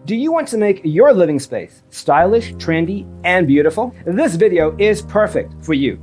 Do you want to make your living space stylish, trendy, and beautiful? This video is perfect for you.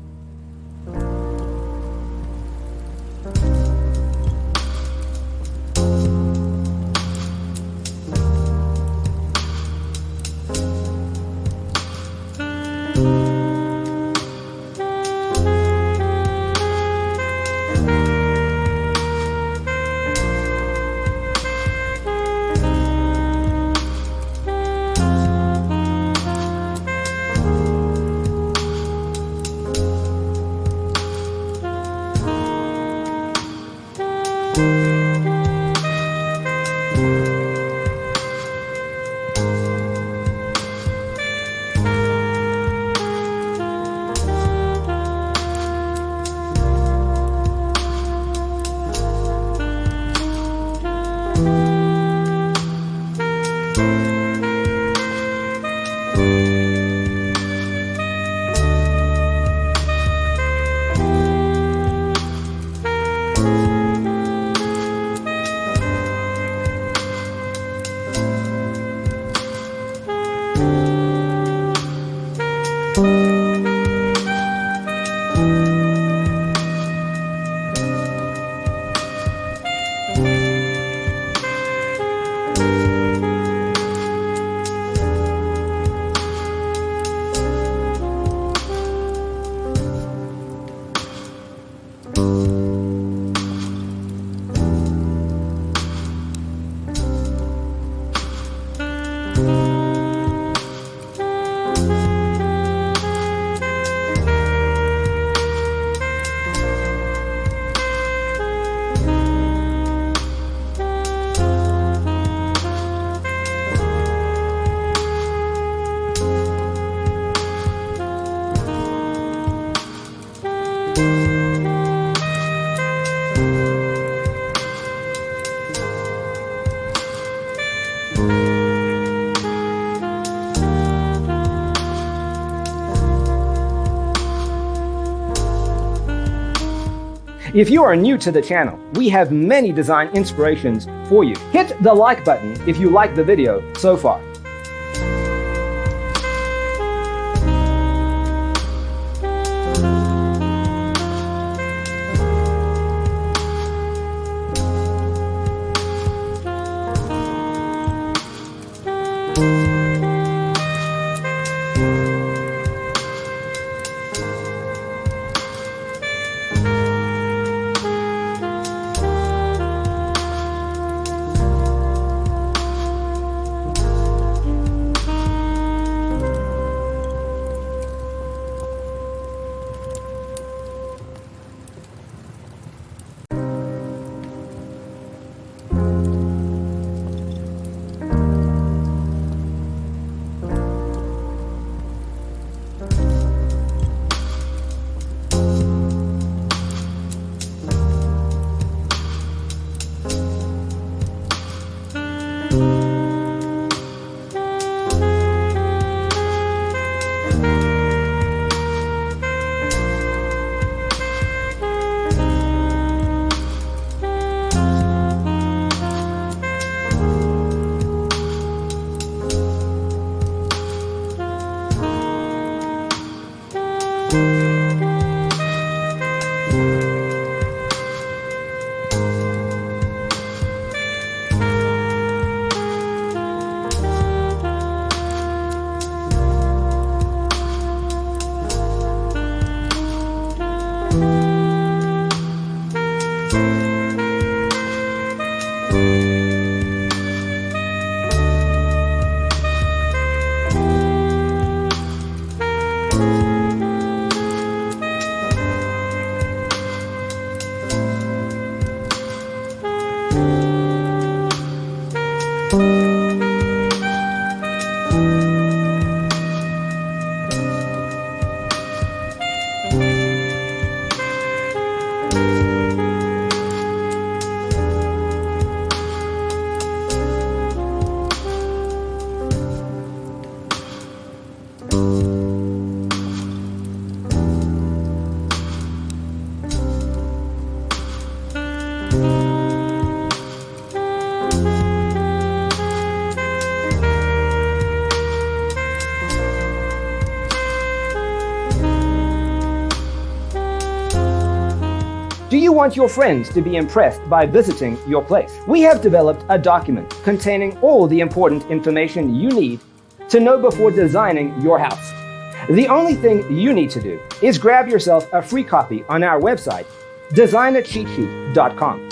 If you are new to the channel, we have many design inspirations for you. Hit the like button if you like the video so far. Do you want your friends to be impressed by visiting your place? We have developed a document containing all the important information you need to know before designing your house. The only thing you need to do is grab yourself a free copy on our website, designercheatsheet.com.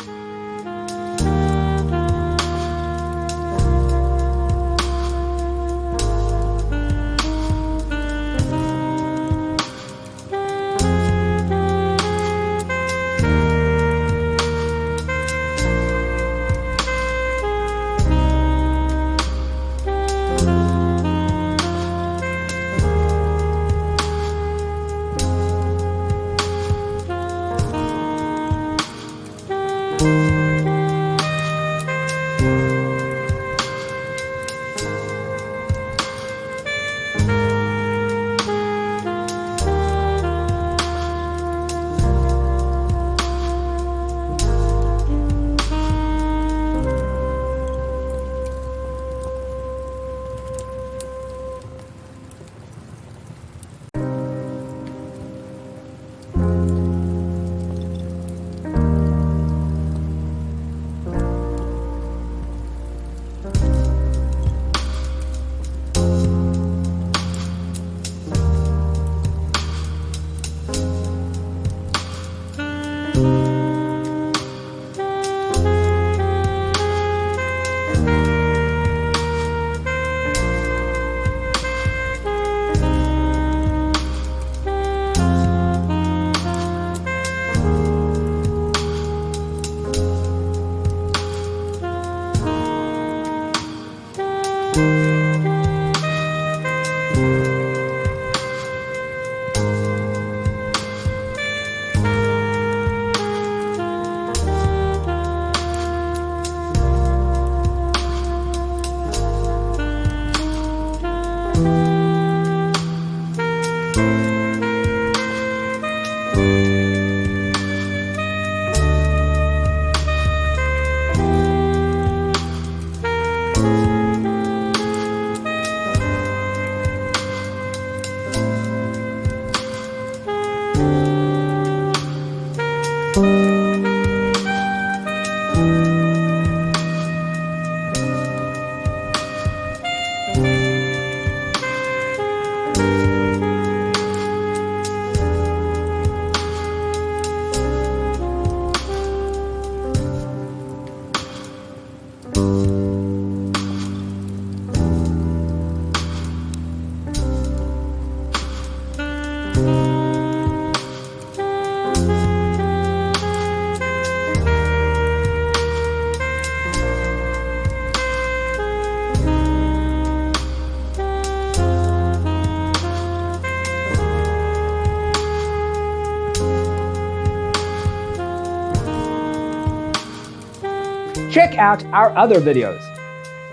Check out our other videos.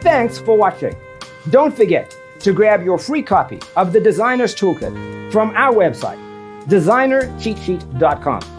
Thanks for watching. Don't forget to grab your free copy of the Designer's Toolkit from our website, designercheatsheet.com.